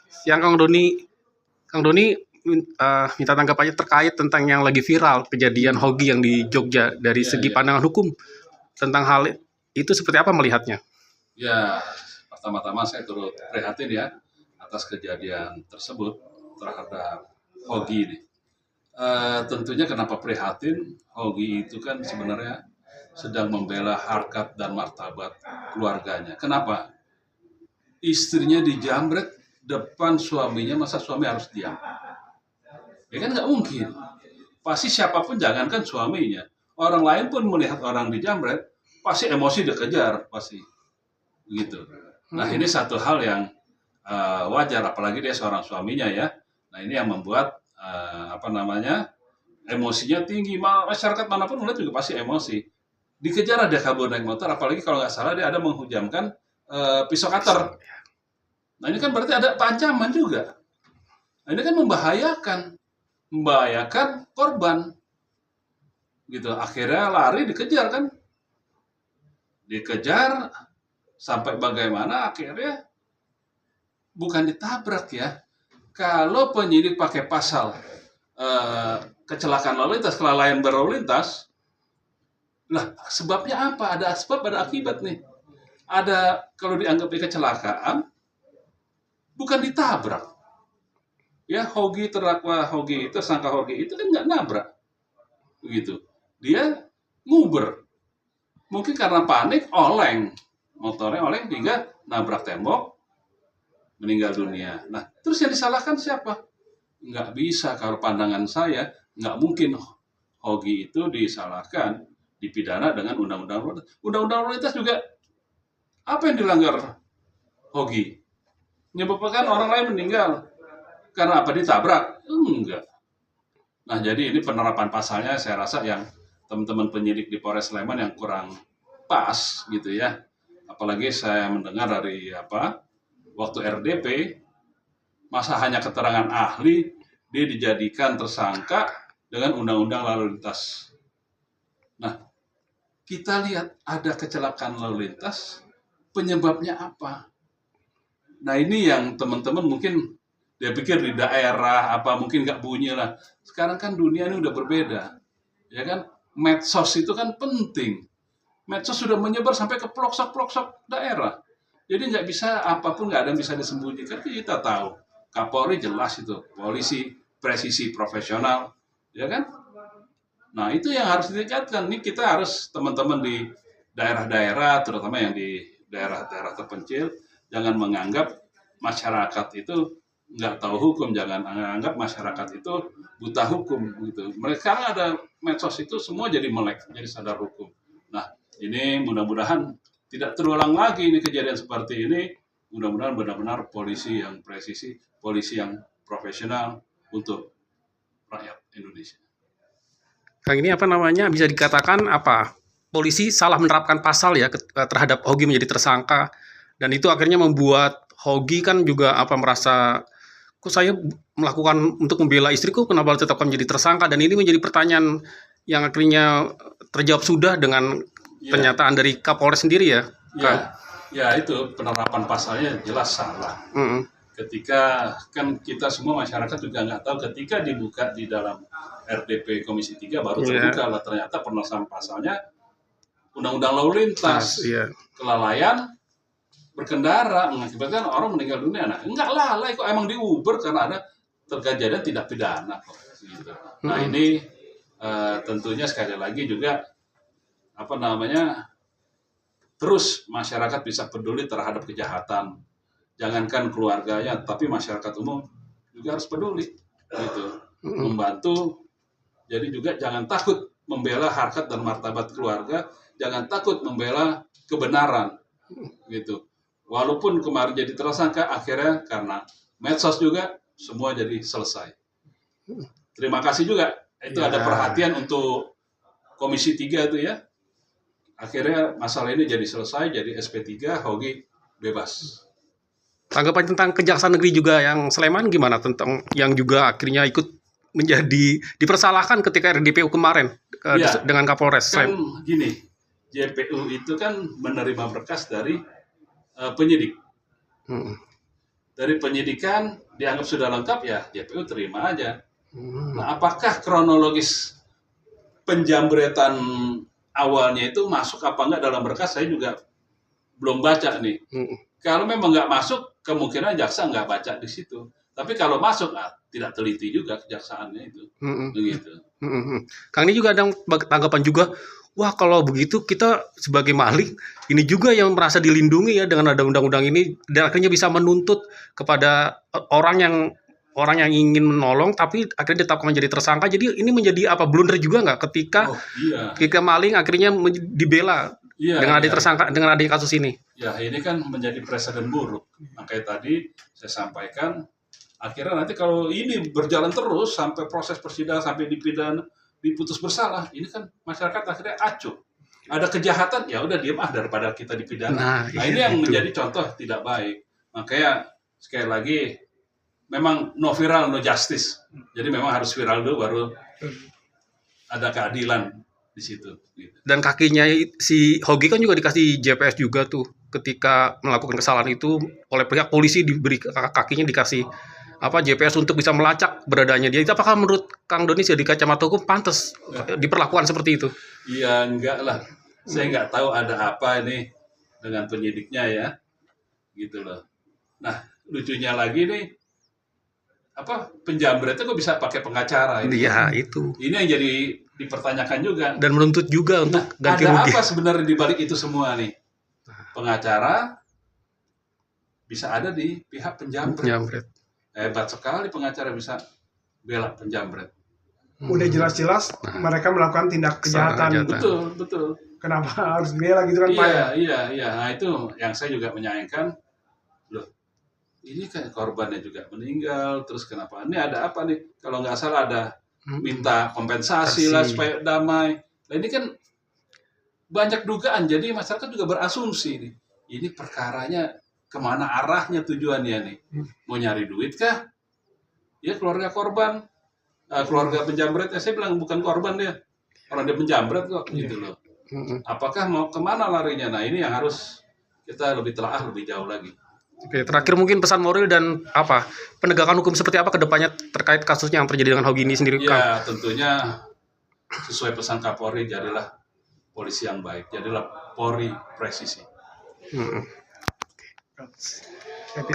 Siang Kang Doni minta tanggapannya terkait tentang yang lagi viral kejadian Hogi yang di Jogja dari Ya, segi ya. pandangan hukum tentang hal itu seperti apa melihatnya? Ya, pertama-tama saya turut prihatin ya atas kejadian tersebut terhadap Hogi ini. Tentunya kenapa prihatin, Hogi itu kan sebenarnya sedang membela harkat dan martabat keluarganya. Kenapa? Istrinya dijamret depan suaminya, masa suami harus diam? Ya kan nggak mungkin. Pasti siapapun, jangankan suaminya, orang lain pun melihat orang dijamret, pasti emosi dikejar, pasti begitu. Nah, ini satu hal yang wajar, apalagi dia seorang suaminya ya. Nah, ini yang membuat emosinya tinggi. Masyarakat manapun melihat juga pasti emosi. Dikejar, ada kabur naik motor, apalagi kalau nggak salah dia ada menghujamkan pisau cutter. Nah, ini kan berarti ada ancaman juga. Nah, ini kan membahayakan korban. Gitu. Akhirnya lari, dikejar kan. Dikejar sampai bagaimana akhirnya bukan ditabrak ya. Kalau penyidik pakai pasal kecelakaan lalu lintas, kelalaian berlalu lintas, lah sebabnya apa? Ada sebab, ada akibat nih. Ada, kalau dianggap kecelakaan, bukan ditabrak. Ya, Hogi, terdakwa Hogi, tersangka Hogi itu kan nggak nabrak, begitu. Dia nguber, mungkin karena panik, oleng, motornya oleng hingga nabrak tembok, meninggal dunia. Nah, terus yang disalahkan siapa? Nggak bisa, kalau pandangan saya, nggak mungkin Hogi itu disalahkan, dipidana dengan undang-undang lalu lintas. Undang-undang lalu lintas juga, apa yang dilanggar Hogi? Menyebabkan orang lain meninggal. Karena apa? Ditabrak? Enggak. Nah, jadi ini penerapan pasalnya saya rasa yang teman-teman penyidik di Polres Sleman yang kurang pas gitu ya. Apalagi saya mendengar dari waktu RDP, masa hanya keterangan ahli dia dijadikan tersangka dengan undang-undang lalu lintas. Nah, kita lihat ada kecelakaan lalu lintas, penyebabnya apa? Nah, ini yang teman-teman mungkin dia pikir di daerah mungkin nggak bunyi lah. Sekarang kan dunia ini udah berbeda, ya kan? Medsos itu kan penting. Medsos sudah menyebar sampai ke pelosok-pelosok daerah. Jadi nggak bisa, apapun nggak ada yang bisa disembunyikan. Kita tahu, Kapolri jelas itu, polisi presisi profesional, ya kan? Nah, itu yang harus ditingkatkan. Nih kita harus, teman-teman di daerah-daerah, terutama yang di daerah-daerah terpencil, jangan menganggap masyarakat itu nggak tahu hukum, jangan menganggap masyarakat itu buta hukum gitu. Mereka ada medsos itu semua jadi melek, jadi sadar hukum. Nah, ini mudah-mudahan tidak terulang lagi ini kejadian seperti ini. Mudah-mudahan benar-benar polisi yang presisi, polisi yang profesional untuk rakyat Indonesia. Kang, ini bisa dikatakan polisi salah menerapkan pasal ya terhadap Hogi menjadi tersangka, dan itu akhirnya membuat Hogi kan juga merasa, kok saya melakukan untuk membela istriku, kenapa tetap menjadi tersangka, dan ini menjadi pertanyaan yang akhirnya terjawab sudah dengan pernyataan dari Kapolres sendiri ya. Ya itu penerapan pasalnya jelas salah. Ketika kan kita semua masyarakat juga nggak tahu, ketika dibuka di dalam RDP Komisi 3 baru terbuka lah, ternyata penerapan pasalnya Undang-Undang Lalu Lintas, kelalaian berkendara mengakibatkan orang meninggal dunia. Nah, enggak lalai kok, emang diuber karena ada kejadian tidak pidana kok. Gitu. Nah, ini tentunya sekali lagi juga terus masyarakat bisa peduli terhadap kejahatan. Jangankan keluarganya, tapi masyarakat umum juga harus peduli, gitu, membantu. Jadi juga jangan takut membela harkat dan martabat keluarga, jangan takut membela kebenaran, gitu. Walaupun kemarin jadi tersangka, akhirnya karena medsos juga semua jadi selesai. Terima kasih juga, itu ada perhatian untuk Komisi 3 itu ya. Akhirnya masalah ini jadi selesai, jadi SP3, Hogi bebas. Tanggapan tentang Kejaksaan Negeri juga yang Sleman gimana, tentang yang juga akhirnya ikut menjadi dipersalahkan ketika RDPU kemarin dengan Kapolres? Kan gini, JPU itu kan menerima berkas dari penyidik. dari penyidikan dianggap sudah lengkap ya JPU terima aja. Hmm. Nah, apakah kronologis penjambretan awalnya itu masuk apa enggak dalam berkas, saya juga belum baca nih. Hmm. Kalau memang nggak masuk, kemungkinan jaksa nggak baca di situ. Tapi kalau masuk, tidak teliti juga kejaksaannya itu. Hmm. Begitu. Hmm. Kang, ini juga ada tanggapan juga, wah kalau begitu kita sebagai maling ini juga yang merasa dilindungi ya dengan ada undang-undang ini, dan akhirnya bisa menuntut kepada orang yang ingin menolong tapi akhirnya ditetapkan menjadi tersangka. Jadi ini menjadi apa, blunder juga nggak ketika ketika maling akhirnya dibela dengan adanya tersangka, dengan adanya kasus ini? Ya, ini kan menjadi presiden buruk. Makanya tadi saya sampaikan, akhirnya nanti kalau ini berjalan terus sampai proses persidangan, sampai dipidana, diputus bersalah, ini kan masyarakat akhirnya acuh. Ada kejahatan, ya udah diem daripada kita dipidana. Nah, ini yang menjadi contoh tidak baik. Makanya sekali lagi, memang no viral no justice. Jadi memang harus viral dulu baru ada keadilan di situ. Dan kakinya si Hogi kan juga dikasih GPS juga tuh ketika melakukan kesalahan itu, oleh pihak polisi diberi kakinya dikasih GPS untuk bisa melacak beradanya dia. Itu apakah menurut Kang Doni dari kacamata hukum pantas diperlakukan seperti itu? Iya, enggak lah. Saya nggak tahu ada apa ini dengan penyidiknya ya, gitu loh. Nah, lucunya lagi nih, penjambretnya kok bisa pakai pengacara? Iya, itu. Ini yang jadi dipertanyakan juga. Dan menuntut juga untuk ganti rugi. Ada apa sebenarnya di balik itu semua nih? Pengacara bisa ada di pihak penjambret. Hebat sekali pengacara bisa bela penjambret. Udah jelas-jelas mereka melakukan tindak kejahatan. Betul. Kenapa harus bela gitu kan, Pak? Iya. Nah, itu yang saya juga menyayangkan. Loh, ini kan korbannya juga meninggal, terus kenapa? Ini ada apa nih? Kalau nggak salah ada minta kompensasi lah supaya damai. Nah, ini kan banyak dugaan, jadi masyarakat juga berasumsi nih. Ini perkaranya kemana arahnya, tujuannya nih? Mau nyari duit kah? Ya keluarga korban, keluarga penjambretnya, saya bilang bukan korban dia, orang dia penjambret kok, gitu loh. Apakah mau kemana larinya? Nah, ini yang harus kita lebih telaah lebih jauh lagi. Oke, terakhir mungkin pesan moral dan penegakan hukum seperti apa kedepannya terkait kasusnya yang terjadi dengan Hogi ini sendiri, Kang? Ya, tentunya sesuai pesan Kapolri, jadilah polisi yang baik, jadilah Polri presisi.